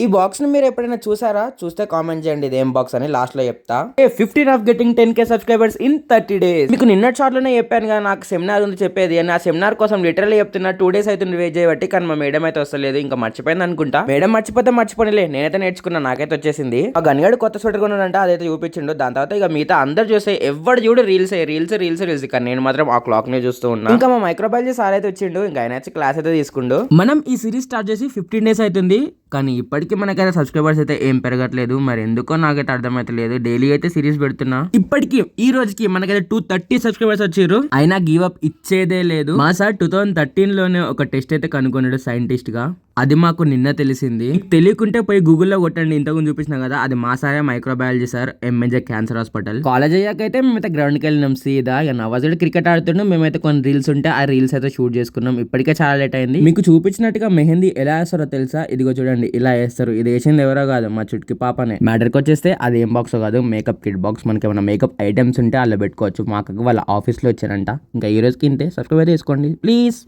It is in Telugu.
ఈ బాక్స్ ని మీరు ఎప్పుడైనా చూసారా? చూస్తే కామెంట్ చేయండి ఇది ఏం బాక్స్ అని, లాస్ట్ లో చెప్తా. 15 of getting 10K subscribers in 30 days. మీకు నిన్నటి షార్ట్ లోనే చెప్పాను కదా నాకు సెమినార్ ఉంది చెప్పేది అని. ఆ సెమినార్ కోసం లిటరల్లీ చెప్తున్నా 2 days అవుతుంది వెయిట్ చేయబట్టి, కానీ మా మేడం అయితే వస్తలేదు. ఇంకా మర్చిపోయింది అనుకుంటా. మేడం మర్చిపోతే మర్చిపోనిలే, నేనైతే నేర్చుకున్నా, నాకైతే వచ్చేసింది. ఆ గనిగాడు కొత్త స్వెటర్ కొన్నాడంట, అదైతే చూపించిండు. దాని తర్వాత ఇక మిగతా అందరు చూస్తే ఎవరు చూడు రీల్స్ రీల్స్ కానీ నేను మాత్రం ఆ క్లాక్ నే చూస్తూ ఉన్నా. ఇంకా మా మైక్రోబయాలజీ సార్ అయితే వచ్చిండు, ఇంకా ఆయన వచ్చి క్లాస్ అయితే తీసుకుండు. మనం ఈ సిరీస్ స్టార్ట్ చేసి 15 days అవుతుంది, కానీ ఇప్పటికీ మనకైతే సబ్స్క్రైబర్స్ అయితే ఏం పెరగట్లేదు. మరి ఎందుకో నాకైతే అర్థమైతలేదు. డైలీ అయితే సిరీస్ పెడుతున్నా. ఇప్పటికి ఈ రోజుకి మనకైతే 230 సబ్స్క్రైబర్స్ వచ్చారు, అయినా గివ్ అప్ ఇచ్చేదే లేదు. మా సార్ 2013 లోనే ఒక టెస్ట్ అయితే కనుక్కున్నాడు సైంటిస్ట్ గా, అది మాకు నిన్న తెలిసింది. తెలియకుంటే పోయి గూగుల్లో కొట్టండి, ఇంతకుముందు చూపించిన కదా, అది మా సారే microbiology sir, MNJ cancer hospital. College అయ్యాకైతే మేమైతే గ్రౌండ్కి వెళ్ళినాం సీదా. ఇక నవాజుడు క్రికెట్ ఆడుతున్నాం, మేమైతే కొన్ని రీల్స్ ఉంటే ఆ రీల్స్ అయితే షూట్ చేసుకున్నాం. ఇప్పటికే చాలా లేట్ అయింది. మీకు చూపించినట్టుగా మెహందీ ఎలా వేస్తారో తెలుసా? ఇదిగో చూడండి, ఇలా వేస్తారు. ఇది వేసింది ఎవరో కాదు, మా చుట్టుకి పాపనే. మ్యాటర్కి వచ్చేస్తే అది ఏం బాక్స్ కాదు, మేకప్ కిట్ బాక్స్. మనకి ఏమైనా మేకప్ ఐటమ్స్ ఉంటే అలా పెట్టుకోవచ్చు. మా అక్కకి వాళ్ళ ఆఫీస్లో వచ్చారంట. ఇంకా ఈ రోజుకి ఇంతే. సబ్స్క్రైబ్ చేసుకోండి ప్లీజ్.